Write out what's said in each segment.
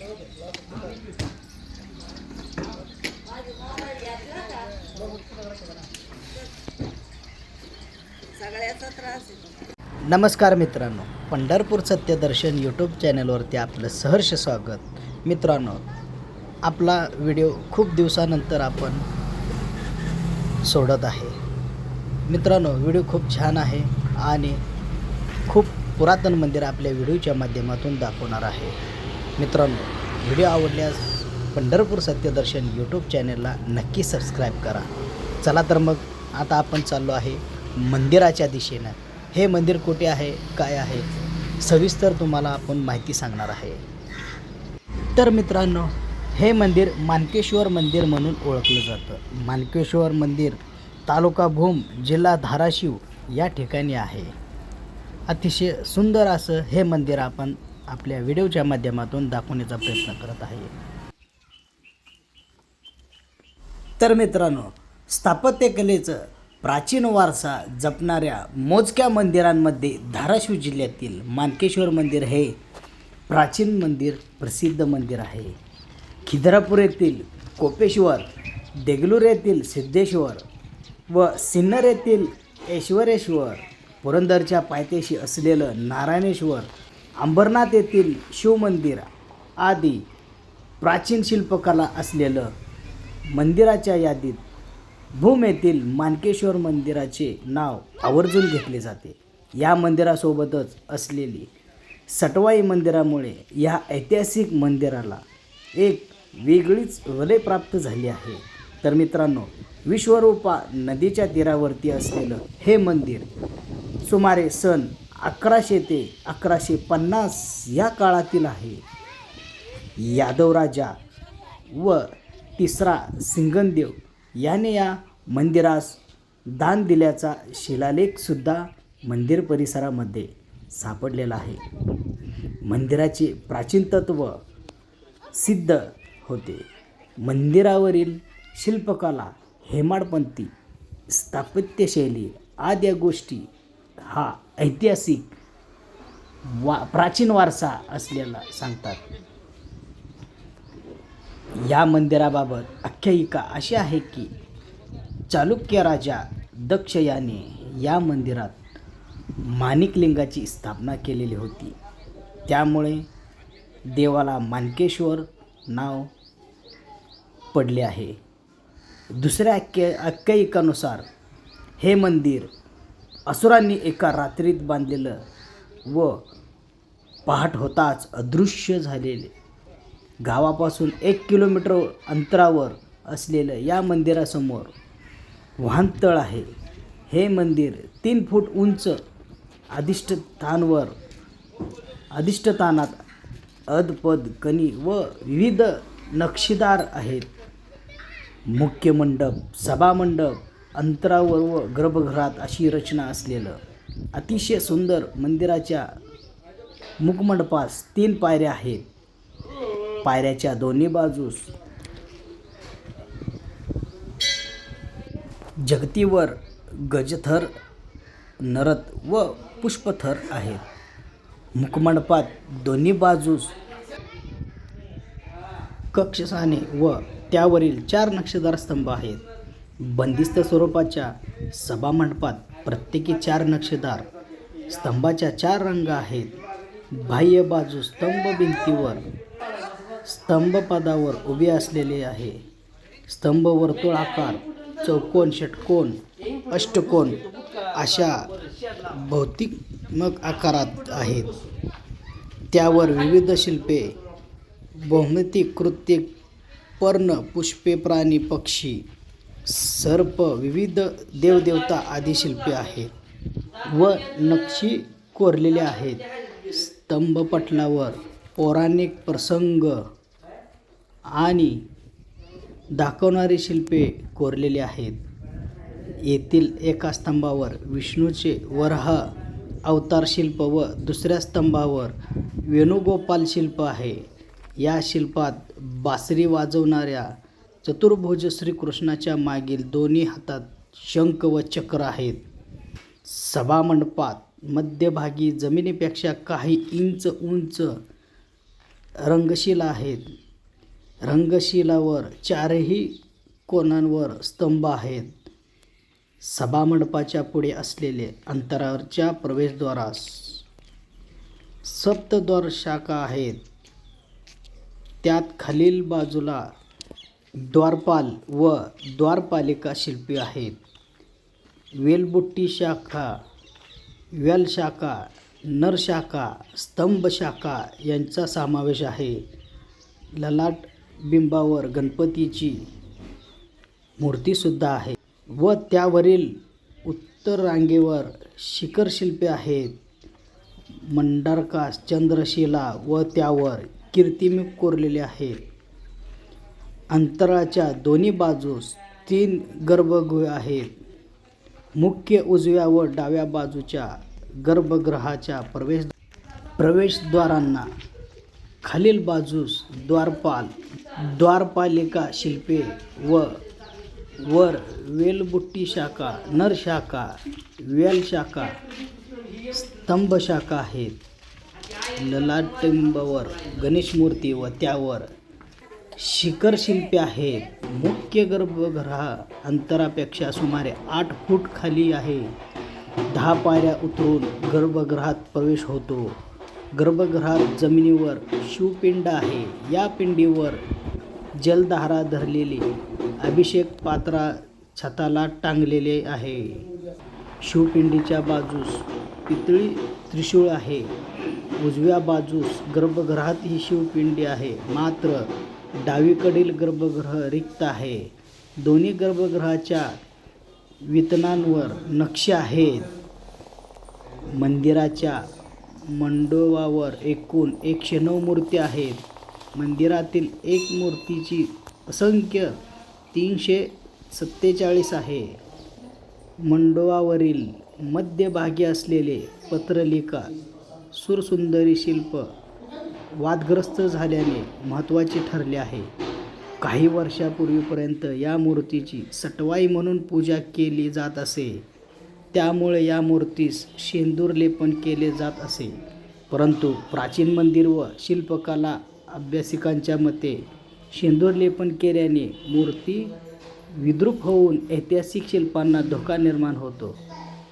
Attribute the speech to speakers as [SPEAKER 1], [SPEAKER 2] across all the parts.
[SPEAKER 1] सगळ्याचा त्रास आहे.
[SPEAKER 2] नमस्कार मित्रांनो, पंढरपूर सत्यदर्शन यूट्यूब चॅनलवरती आपलं सहर्ष स्वागत. मित्रांनो, आपला व्हिडिओ खूप दिवसानंतर आपण सोडत आहे. मित्रांनो, व्हिडिओ खूप छान आहे आणि खूप पुरातन मंदिर आपल्या व्हिडिओच्या माध्यमातून दाखवणार आहे. मित्रांनो, व्हिडिओ आवडल्यास पंढरपूर सत्यदर्शन यूट्यूब चॅनलला नक्की सबस्क्राईब करा. चला तर मग आता आपण चाललो आहे मंदिराच्या दिशेनं. हे मंदिर कुठे आहे, काय आहे, सविस्तर तुम्हाला आपण माहिती सांगणार आहे. तर मित्रांनो, हे मंदिर मानकेश्वर मंदिर म्हणून ओळखलं जातं. मानकेश्वर मंदिर तालुका भूम, जिल्हा धाराशिव या ठिकाणी आहे. अतिशय सुंदर असं हे मंदिर आपण आपल्या व्हिडिओच्या माध्यमातून दाखवण्याचा प्रयत्न करत आहे. तर मित्रांनो, स्थापत्यकलेचं प्राचीन वारसा जपणाऱ्या मोजक्या मंदिरांमध्ये धाराशिव जिल्ह्यातील मानकेश्वर मंदिर हे प्राचीन मंदिर, प्रसिद्ध मंदिर आहे. खिद्रापूर येथील कोपेश्वर, देगलूर येथील सिद्धेश्वर व सिन्नर येथील ऐश्वरेश्वर, पुरंदरच्या पायथ्याशी असलेलं नारायणेश्वर, अंबरनाथ येथील शिवमंदिर आदी प्राचीन शिल्पकला असलेलं मंदिराच्या यादीत भूम येथील मानकेश्वर मंदिराचे नाव आवर्जून घेतले जाते. या मंदिरासोबतच असलेली सटवाई मंदिरामुळे या ऐतिहासिक मंदिराला एक वेगळीच वलय प्राप्त झाली आहे. तर मित्रांनो, विश्वरूपा नदीच्या तीरावरती असलेलं हे मंदिर सुमारे सन 1100 ते 1150 या काळातील आहे. यादव राजा व तिसरा सिंगनदेव याने या मंदिरास दान दिल्याचा शिलालेखसुद्धा मंदिर परिसरामध्ये सापडलेला आहे. मंदिराचे प्राचीन तत्व सिद्ध होते. मंदिरावरील शिल्पकला, हेमाडपंथी स्थापत्यशैली आदी गोष्टी हा ऐतिहासिक प्राचीन वारसा असलेला सांगतात. या मंदिराबाबत आख्यायिका अशी आहे की चालुक्य राजा दक्ष याने या मंदिरात माणिकलिंगाची स्थापना केलेली होती. त्यामुळे देवाला मानकेश्वर नाव पडले आहे. दुसऱ्या आख्यायिकानुसार हे मंदिर असुरांनी एका रात्रीत बांधलेलं व पहाट होताच अदृश्य झालेले. गावापासून 1 किलोमीटर अंतरावर असलेलं या मंदिरासमोर वाहनतळ आहे. हे मंदिर 3 फूट उंच अधिष्ठानात अदपद कणी व विविध नक्षीदार आहेत. मुख्य मंडप, सभामंडप, अंतरावर व गर्भगृहात अशी रचना असलेलं अतिशय सुंदर मंदिराच्या मुखमंडपास 3 पायऱ्या आहेत. पायऱ्याच्या दोन्ही बाजूस जगतीवर गजथर, नरत व पुष्पथर आहेत. मुखमंडपात दोन्ही बाजूस कक्षसाने व त्यावरील 4 नक्षीदार स्तंभ आहेत. बंदिस्त स्वरूपाच्या सभामंडपात प्रत्येकी 4 नक्षीदार स्तंभाच्या 4 रंग आहेत. बाह्य बाजू स्तंभ भिंतीवर स्तंभपदावर उभे असलेले आहे. स्तंभ वर्तुळाकार, चौकोन, षटकोन, अष्टकोन अशा भौतिक आकारात आहेत. त्यावर विविध शिल्पे, भौमितिक कृत्ये, पर्ण, पुष्पे, प्राणी, पक्षी, सर्प, विविध देवदेवता आदी शिल्पे आहेत व नक्षी कोरलेल्या आहेत. स्तंभपटलावर पौराणिक प्रसंग आणि दाखवणारी शिल्पे कोरलेली आहेत. येथील एका स्तंभावर विष्णूचे वराह अवतार शिल्प व दुसऱ्या स्तंभावर वेणुगोपाल शिल्प आहे. या शिल्पात बासरी वाजवणाऱ्या चतुर्भुज श्रीकृष्णाच्या मागील दोन्ही हातात शंख व चक्र आहेत. सभामंडपात मध्यभागी जमिनीपेक्षा काही इंच उंच रंगशिला आहेत. रंगशिलावर चारही कोनांवर स्तंभ आहेत. सभामंडपाच्या पुढे असलेले अंतरावरच्या प्रवेशद्वारास सप्तद्वार शाखा आहेत. त्यात खालील बाजूला द्वारपाल व द्वारपालिका शिल्पे आहेत. वेलबुट्टी शाखा, वेलशाखा, नरशाखा, स्तंभ शाखा यांचा समावेश आहे. ललाट बिंबावर गणपतीची मूर्तीसुद्धा आहे व त्यावरील उत्तर रांगेवर शिखरशिल्पे आहेत. मंडारकास चंद्रशिला व त्यावर कीर्तिमुख कोरलेले आहे. अंतराच्या दोन्ही बाजूस 3 गर्भगृहे आहेत. मुख्य उजव्या व डाव्या बाजूच्या गर्भगृहाच्या प्रवेशद्वारांना खालील बाजूस द्वारपाल, द्वारपालिका शिल्पे व वर वेलबुट्टी शाखा, नरशाखा, वेलशाखा, स्तंभशाखा आहेत. ललाटबिंबावर गणेश मूर्ती व त्यावर शिखरशिल्पे आहेत. मुख्य गर्भगृह अंतरापेक्षा सुमारे 8 फूट खाली आहे. 10 पायऱ्या उतरून गर्भगृहात प्रवेश होतो. गर्भगृहात जमिनीवर शिवपिंड आहे. या पिंडीवर जलधारा धरलेली अभिषेक पात्रा छताला टांगलेले आहे. शिवपिंडीच्या बाजूस पितळी त्रिशूळ आहे. उजव्या बाजूस गर्भगृहात ही शिवपिंडी आहे, मात्र डावीकडील गर्भगृह रिक्त आहे. दोन्ही गर्भगृहाच्या वितनांवर नक्षी आहेत. मंदिराच्या मंडपावर एकूण 109 मूर्ती आहेत. मंदिरातील एक मूर्तीची असंख्य 347 आहे. मंडपावरील मध्यभागी असलेले पत्रलिका सुरसुंदरी शिल्प वादग्रस्त झाल्याने महत्त्वाचे ठरले आहे. काही वर्षापूर्वीपर्यंत या मूर्तीची सटवाई म्हणून पूजा केली जात असे. त्यामुळे या मूर्तीस शेंदूर लेपन केले जात असे. परंतु प्राचीन मंदिर व शिल्पकला अभ्यासिकांच्या मते शेंदूर लेपन केल्याने मूर्ती विद्रूप होऊन ऐतिहासिक शिल्पांना धोका निर्माण होतो.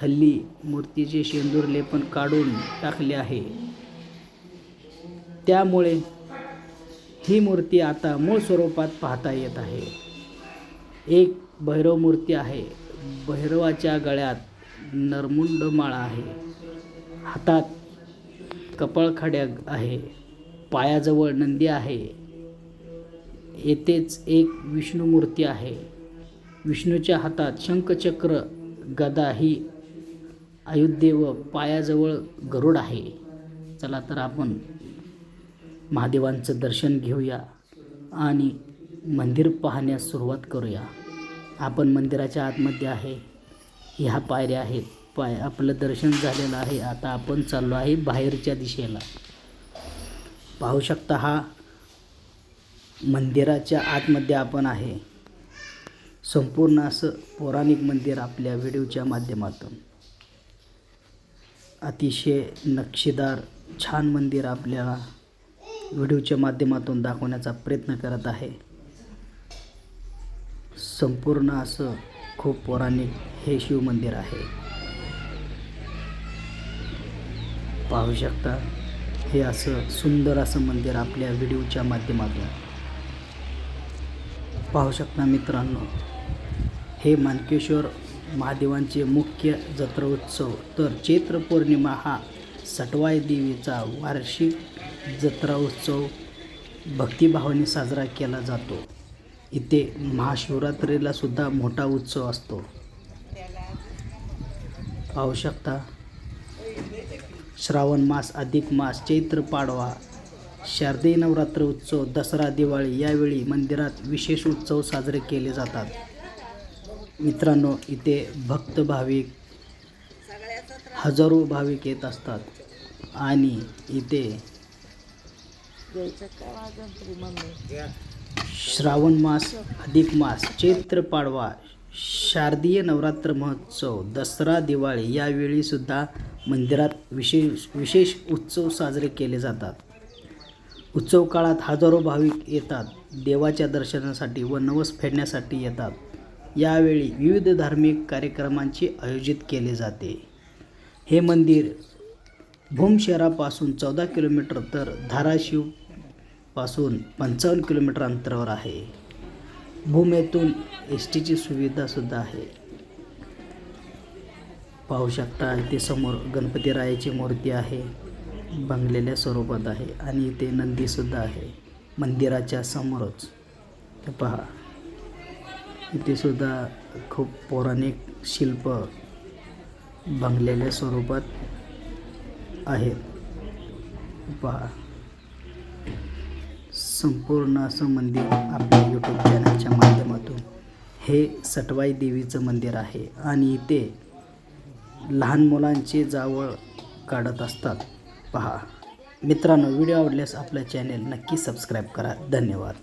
[SPEAKER 2] हल्ली मूर्तीचे शेंदूर लेपन काढून टाकले आहे. त्यामुळे ही मूर्ती आता मूळ स्वरूपात पाहता येत आहे. एक भैरव मूर्ती आहे. भैरवाच्या गळ्यात नरमुंड माळा आहे. हातात कपाळखड्या आहे. पायाजवळ नंदी आहे. येथेच एक विष्णू मूर्ती आहे. विष्णूच्या हातात शंखचक्र गदा ही आयुधे व पायाजवळ गरुड आहे. चला तर आपण महादेवांचं दर्शन घेऊया आणि मंदिर पाहण्यास सुरुवात करूया. आपण मंदिराच्या आतमध्ये आहे. ह्या पायऱ्या आहेत. आपलं दर्शन झालेलं आहे. आता आपण चाललो आहे बाहेरच्या दिशेला. पाहू शकता, हा मंदिराच्या आतमध्ये आपण आहे. संपूर्ण असं पौराणिक मंदिर आपल्या व्हिडिओच्या माध्यमातून अतिशय नक्षीदार छान मंदिर आपल्याला व्हिडिओच्या माध्यमातून दाखवण्याचा प्रयत्न करत आहे. संपूर्ण असं खूप पौराणिक हे शिव मंदिर आहे. पाहू शकता, हे असं सुंदर असं मंदिर आपल्या व्हिडिओच्या माध्यमातून पाहू शकता. मित्रांनो, हे माणकेश्वर महादेवांचे मुख्य जत्रा उत्सव तर चैत्र पौर्णिमा हा सटवाई देवीचा वार्षिक जत्रा उत्सव भक्तिभावाने साजरा केला जातो. इथे महाशिवरात्रीला सुद्धा मोठा उत्सव असतो. पाहू शकता, श्रावण मास, अधिक मास, चैत्र पाडवा, शारदीय नवरात्र उत्सव, दसरा, दिवाळी यावेळी मंदिरात विशेष उत्सव साजरे केले जातात. मित्रांनो, इथे भक्त भाविक हजारो भाविक येत असतात आणि इथे श्रावण मास, अधिक मास, चैत्र पाडवा, शारदीय नवरात्र महोत्सव, दसरा, दिवाळी यावेळी सुद्धा मंदिरात विशेष उत्सव साजरे केले जातात. उत्सव काळात हजारो भाविक येतात देवाच्या दर्शनासाठी व नवस फेडण्यासाठी येतात. यावेळी विविध धार्मिक कार्यक्रमांचे आयोजित केले जाते. हे मंदिर भूम शहरापासून 14 किलोमीटर तर धाराशिवपासून 55 किलोमीटर अंतरावर आहे. भूम येथून एसटीची सुविधासुद्धा आहे. पाहू शकता इथे समोर गणपतीरायाची मूर्ती आहे, बांधलेल्या स्वरूपात आहे आणि इथे नंदीसुद्धा आहे मंदिराच्या समोरच. हे पहा इथे सुद्धा खूप पौराणिक शिल्प बांधलेल्या स्वरूपात आहेत. पहा संपूर्ण असं मंदिर आपल्या यूट्यूब चॅनलच्या माध्यमातून हे सटवाई देवीचं मंदिर आहे आणि इथे लहान मुलांचे जावळ काढत असतात. पहा मित्रांनो, व्हिडिओ आवडल्यास आपलं चॅनल नक्की सबस्क्राईब करा. धन्यवाद.